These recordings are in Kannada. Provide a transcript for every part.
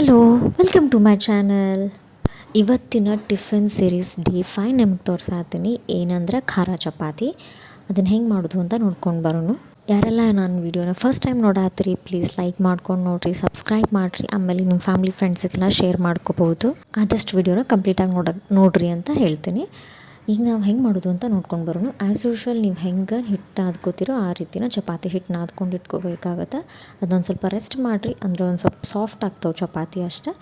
Hello, welcome to my channel. ಇವತ್ತಿನ ಟಿಫಿನ್ ಸೀರೀಸ್ ಡೇ 5 ನಿಮ್ಗೆ ತೋರಿಸಾತೀನಿ. ಏನಂದ್ರೆ ಖಾರ ಚಪಾತಿ. ಅದನ್ನು ಹೆಂಗೆ ಮಾಡೋದು ಅಂತ ನೋಡ್ಕೊಂಡು ಬರೋಣ. ಯಾರೆಲ್ಲ ನಾನು ವೀಡಿಯೋನ ಫಸ್ಟ್ ಟೈಮ್ ನೋಡಾತ್ರಿ, ಪ್ಲೀಸ್ ಲೈಕ್ ಮಾಡ್ಕೊಂಡು ನೋಡಿರಿ, ಸಬ್ಸ್ಕ್ರೈಬ್ ಮಾಡಿರಿ. ಆಮೇಲೆ ನಿಮ್ಮ ಫ್ಯಾಮಿಲಿ ಫ್ರೆಂಡ್ಸಿಗೆಲ್ಲ ಶೇರ್ ಮಾಡ್ಕೋಬೋದು. ಆದಷ್ಟು ವೀಡಿಯೋನ ಕಂಪ್ಲೀಟಾಗಿ ನೋಡ್ರಿ ಅಂತ ಹೇಳ್ತೀನಿ. ಈಗ ನಾವು ಹೆಂಗೆ ಮಾಡೋದು ಅಂತ ನೋಡ್ಕೊಂಡು ಬರೋಣ. ಆ್ಯಸ್ ಯೂಶ್ವಲ್ ನೀವು ಹೆಂಗೆ ಹಿಟ್ಟು ನಾದ್ಕೋತಿರೋ ಆ ರೀತಿನ ಚಪಾತಿ ಹಿಟ್ಟು ನಾದ್ಕೊಂಡು ಇಟ್ಕೋಬೇಕಾಗತ್ತೆ. ಅದೊಂದು ಸ್ವಲ್ಪ ರೆಸ್ಟ್ ಮಾಡಿರಿ, ಅಂದರೆ ಒಂದು ಸ್ವಲ್ಪ ಸಾಫ್ಟ್ ಆಗ್ತಾವೆ ಚಪಾತಿ ಅಷ್ಟೇ.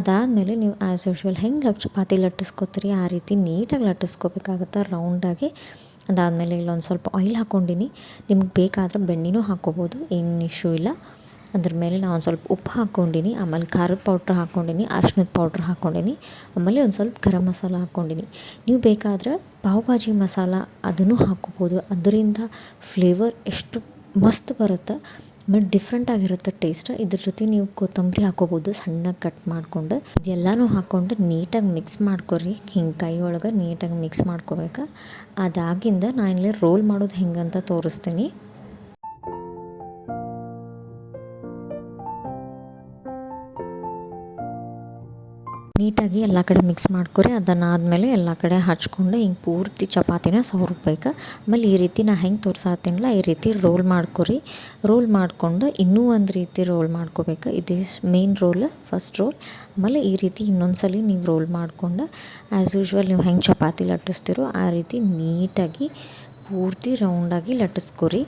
ಅದಾದಮೇಲೆ ನೀವು ಆ್ಯಸ್ ಯೂಶ್ವಲ್ ಹೆಂಗೆ ಚಪಾತಿ ಲಟ್ಟಿಸ್ಕೋತೀರಿ ಆ ರೀತಿ ನೀಟಾಗಿ ಲಟ್ಟಿಸ್ಕೋಬೇಕಾಗತ್ತೆ ರೌಂಡಾಗಿ. ಅದಾದಮೇಲೆ ಇಲ್ಲೊಂದು ಸ್ವಲ್ಪ ಆಯಿಲ್ ಹಾಕ್ಕೊಂಡಿನಿ. ನಿಮ್ಗೆ ಬೇಕಾದರೆ ಬೆಣ್ಣೆನೂ ಹಾಕ್ಕೋಬೋದು, ಏನು ಇಶ್ಯೂ ಇಲ್ಲ. ಅದ್ರ ಮೇಲೆ ನಾನು ಒಂದು ಸ್ವಲ್ಪ ಉಪ್ಪು ಹಾಕ್ಕೊಂಡಿನಿ, ಆಮೇಲೆ ಖಾರದ ಪೌಡ್ರ್ ಹಾಕ್ಕೊಂಡಿನಿ, ಅರ್ಶಿಣದ ಪೌಡ್ರ್ ಹಾಕ್ಕೊಂಡಿನಿ, ಆಮೇಲೆ ಒಂದು ಸ್ವಲ್ಪ ಗರಂ ಮಸಾಲ ಹಾಕ್ಕೊಂಡಿನಿ. ನೀವು ಬೇಕಾದ್ರೆ ಪಾವ್ ಭಾಜಿ ಮಸಾಲ ಅದನ್ನು ಹಾಕ್ಕೋಬೋದು. ಅದರಿಂದ ಫ್ಲೇವರ್ ಎಷ್ಟು ಮಸ್ತ್ ಬರುತ್ತೆ, ಆಮೇಲೆ ಡಿಫ್ರೆಂಟಾಗಿರುತ್ತೆ ಟೇಸ್ಟ್. ಇದ್ರ ಜೊತೆ ನೀವು ಕೊತ್ತಂಬರಿ ಹಾಕ್ಕೋಬೋದು ಸಣ್ಣಗೆ ಕಟ್ ಮಾಡಿಕೊಂಡು. ಇದೆಲ್ಲನೂ ಹಾಕ್ಕೊಂಡು ನೀಟಾಗಿ ಮಿಕ್ಸ್ ಮಾಡ್ಕೊರಿ. ಹಿಂಗೆ ಕೈ ಒಳಗೆ ನೀಟಾಗಿ ಮಿಕ್ಸ್ ಮಾಡ್ಕೋಬೇಕು. ಅದಾಗಿಂದ ನಾನು ಇಲ್ಲಿ ರೋಲ್ ಮಾಡೋದು ಹೆಂಗಂತ ತೋರಿಸ್ತೀನಿ. ನೀಟಾಗಿ ಎಲ್ಲ ಕಡೆ ಮಿಕ್ಸ್ ಮಾಡ್ಕೊರಿ. ಅದನ್ನಾದಮೇಲೆ ಎಲ್ಲ ಕಡೆ ಹಚ್ಕೊಂಡು ಹಿಂಗೆ ಪೂರ್ತಿ ಚಪಾತಿನ ಸವರ್ಬೇಕು. ಆಮೇಲೆ ಈ ರೀತಿ ನಾ ಹೆಂಗೆ ತೋರ್ಸಾತೀನಲ್ಲ ಈ ರೀತಿ ರೋಲ್ ಮಾಡ್ಕೊರಿ. ರೋಲ್ ಮಾಡಿಕೊಂಡು ಇನ್ನೂ ಒಂದು ರೀತಿ ರೋಲ್ ಮಾಡ್ಕೋಬೇಕು. ಇದು ಮೇನ್ ರೋಲ್, ಫಸ್ಟ್ ರೋಲ್. ಆಮೇಲೆ ಈ ರೀತಿ ಇನ್ನೊಂದು ಸಲ ನೀವು ರೋಲ್ ಮಾಡಿಕೊಂಡು ಆ್ಯಸ್ ಯೂಶ್ವಲ್ ನೀವು ಹೆಂಗೆ ಚಪಾತಿ ಲಟ್ಟಿಸ್ತೀರೋ ಆ ರೀತಿ ನೀಟಾಗಿ ಪೂರ್ತಿ ರೌಂಡಾಗಿ ಲಟ್ಟಿಸ್ಕೊರಿ.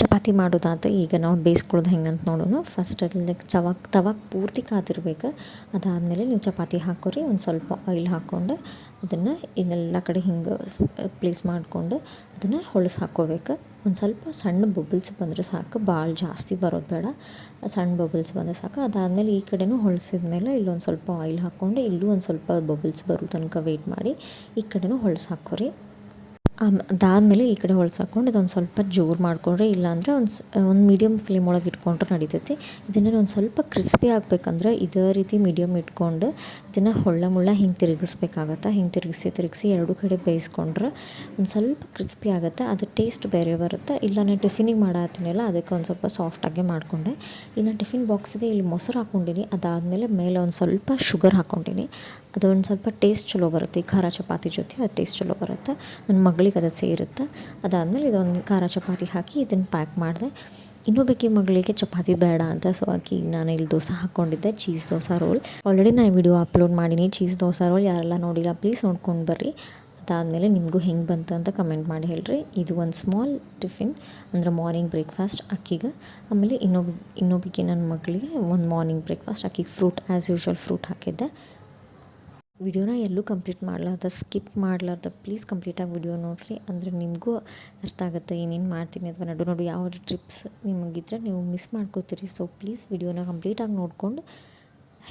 ಚಪಾತಿ ಮಾಡೋದಾದ ಈಗ ನಾವು ಬೇಯಿಸ್ಕೊಳ್ಳೋದು ಹೆಂಗಂತ ನೋಡೋಣ. ಫಸ್ಟ್ ಅಲ್ಲಿ ತವಾಗ ಪೂರ್ತಿ ಕಾದಿರ್ಬೇಕು. ಅದಾದಮೇಲೆ ನೀವು ಚಪಾತಿ ಹಾಕೋರಿ. ಒಂದು ಸ್ವಲ್ಪ ಆಯಿಲ್ ಹಾಕ್ಕೊಂಡು ಅದನ್ನು ಇನ್ನೆಲ್ಲ ಕಡೆ ಹಿಂಗೆ ಪ್ಲೇಸ್ ಮಾಡಿಕೊಂಡು ಅದನ್ನು ಹೊಳಸು ಹಾಕ್ಕೋಬೇಕು. ಒಂದು ಸ್ವಲ್ಪ ಸಣ್ಣ ಬಬಲ್ಸ್ ಬಂದರೆ ಸಾಕು, ಭಾಳ ಜಾಸ್ತಿ ಬರೋದು ಬೇಡ. ಸಣ್ಣ ಬಬಲ್ಸ್ ಬಂದರೆ ಸಾಕು. ಅದಾದಮೇಲೆ ಈ ಕಡೆನೂ ಹೊಳಸಿದ ಮೇಲೆ ಇಲ್ಲೊಂದು ಸ್ವಲ್ಪ ಆಯಿಲ್ ಹಾಕ್ಕೊಂಡು ಇಲ್ಲೂ ಒಂದು ಸ್ವಲ್ಪ ಬಬಲ್ಸ್ ಬರೋ ತನಕ ವೆಯ್ಟ್ ಮಾಡಿ ಈ ಕಡೆನೂ ಹೊಳಸು ಹಾಕೋರಿ. ಅದಾದಮೇಲೆ ಈ ಕಡೆ ಹೊಳ್ಸು ಹಾಕ್ಕೊಂಡು ಇದೊಂದು ಸ್ವಲ್ಪ ಜೋರು ಮಾಡಿಕೊಂಡ್ರೆ, ಇಲ್ಲಾಂದರೆ ಒಂದು ಮೀಡಿಯಮ್ ಫ್ಲೇಮ್ ಒಳಗೆ ಇಟ್ಕೊಂಡ್ರೆ ನಡಿತೈತಿ. ಇದನ್ನು ಒಂದು ಸ್ವಲ್ಪ ಕ್ರಿಸ್ಪಿ ಆಗಬೇಕಂದ್ರೆ ಇದೇ ರೀತಿ ಮೀಡಿಯಮ್ ಇಟ್ಕೊಂಡು ಇದನ್ನು ಮುಳ್ಳ ಹಿಂಗೆ ತಿರುಗಿಸ್ಬೇಕಾಗತ್ತೆ. ಹಿಂಗೆ ತಿರುಗಿಸಿ ಎರಡು ಕಡೆ ಬೇಯಿಸ್ಕೊಂಡ್ರೆ ಒಂದು ಸ್ವಲ್ಪ ಕ್ರಿಸ್ಪಿ ಆಗುತ್ತೆ. ಅದು ಟೇಸ್ಟ್ ಬೇರೆ ಬರುತ್ತೆ. ಇಲ್ಲ ನಾನು ಟಿಫಿನಿಗೆ ಮಾಡತ್ತೀನಲ್ಲ ಅದಕ್ಕೆ ಒಂದು ಸ್ವಲ್ಪ ಸಾಫ್ಟಾಗೆ ಮಾಡಿಕೊಂಡೆ. ಇನ್ನು ಟಿಫಿನ್ ಬಾಕ್ಸಿಗೆ ಇಲ್ಲಿ ಮೊಸರು ಹಾಕ್ಕೊಂಡಿನಿ. ಅದಾದಮೇಲೆ ಮೇಲೆ ಒಂದು ಸ್ವಲ್ಪ ಶುಗರ್ ಹಾಕ್ಕೊಂಡಿನಿ. ಅದೊಂದು ಸ್ವಲ್ಪ ಟೇಸ್ಟ್ ಚಲೋ ಬರುತ್ತೆ. ಈ ಖಾರ ಚಪಾತಿ ಜೊತೆ ಅದು ಟೇಸ್ಟ್ ಚಲೋ ಬರುತ್ತೆ. ನನ್ನ ಮಗಳಿಗೆ ಅದು ಸೇರುತ್ತೆ. ಅದಾದಮೇಲೆ ಇದೊಂದು ಖಾರ ಚಪಾತಿ ಹಾಕಿ ಇದನ್ನು ಪ್ಯಾಕ್ ಮಾಡಿದೆ. ಇನ್ನೊಬ್ಬಾಕಿ ಮಗಳಿಗೆ ಚಪಾತಿ ಬೇಡ ಅಂತ, ಸೊ ನಾನು ಇಲ್ಲಿ ದೋಸೆ ಹಾಕ್ಕೊಂಡಿದ್ದೆ, ಚೀಸ್ ದೋಸೆ ರೋಲ್. ಆಲ್ರೆಡಿ ನಾನು ವಿಡಿಯೋ ಅಪ್ಲೋಡ್ ಮಾಡೀನಿ ಚೀಸ್ ದೋಸೆ ರೋಲ್. ಯಾರೆಲ್ಲ ನೋಡಿಲ್ಲ ಪ್ಲೀಸ್ ನೋಡ್ಕೊಂಡು ಬರ್ರಿ. ಅದಾದಮೇಲೆ ನಿಮಗೂ ಹೆಂಗೆ ಬಂತು ಅಂತ ಕಮೆಂಟ್ ಮಾಡಿ ಹೇಳ್ರಿ. ಇದು ಒಂದು ಸ್ಮಾಲ್ ಟಿಫಿನ್, ಅಂದರೆ ಮಾರ್ನಿಂಗ್ ಬ್ರೇಕ್ಫಾಸ್ಟ್ ಅಕ್ಕಿಗೆ. ಆಮೇಲೆ ಇನ್ನೊಬ್ಬಕ್ಕೆ ನನ್ನ ಮಗಳಿಗೆ ಒಂದು ಮಾರ್ನಿಂಗ್ ಬ್ರೇಕ್ಫಾಸ್ಟ್ ಅಕ್ಕಿಗೆ ಫ್ರೂಟ್ ಆ್ಯಸ್ ಯೂಶ್ವಲ್ ಫ್ರೂಟ್ ಹಾಕಿದ್ದೆ. ವಿಡಿಯೋನ ಎಲ್ಲೂ ಕಂಪ್ಲೀಟ್ ಮಾಡಲಾರ್ದ ಸ್ಕಿಪ್ ಮಾಡಲಾರ್ದ ಪ್ಲೀಸ್ ಕಂಪ್ಲೀಟಾಗಿ ವಿಡಿಯೋ ನೋಡಿರಿ. ಅಂದರೆ ನಿಮಗೂ ಅರ್ಥ ಆಗುತ್ತೆ ಏನೇನು ಮಾಡ್ತೀನಿ ಅಥವಾ ನಡು ಯಾವ ಟ್ರಿಪ್ಸ್ ನಿಮಗಿದ್ರೆ ನೀವು ಮಿಸ್ ಮಾಡ್ಕೋತೀರಿ. ಸೊ ಪ್ಲೀಸ್ ವಿಡಿಯೋನ ಕಂಪ್ಲೀಟಾಗಿ ನೋಡಿಕೊಂಡು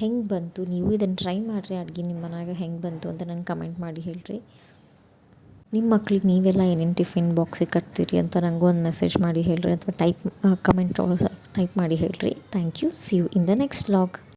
ಹೆಂಗೆ ಬಂತು, ನೀವು ಇದನ್ನು ಟ್ರೈ ಮಾಡಿರಿ. ಅಡುಗೆ ನಿಮ್ಮ ಮನೆಯಾಗ ಹೆಂಗೆ ಬಂತು ಅಂತ ನಂಗೆ ಕಮೆಂಟ್ ಮಾಡಿ ಹೇಳ್ರಿ. ನಿಮ್ಮ ಮಕ್ಳಿಗೆ ನೀವೆಲ್ಲ ಏನೇನು ಟಿಫಿನ್ ಬಾಕ್ಸಿಗೆ ಕಟ್ತೀರಿ ಅಂತ ನನಗೂ ಒಂದು ಮೆಸೇಜ್ ಮಾಡಿ ಹೇಳ್ರಿ, ಅಥವಾ ಕಮೆಂಟ್ ಟೈಪ್ ಮಾಡಿ ಹೇಳ್ರಿ. Thank you. See you in the next vlog.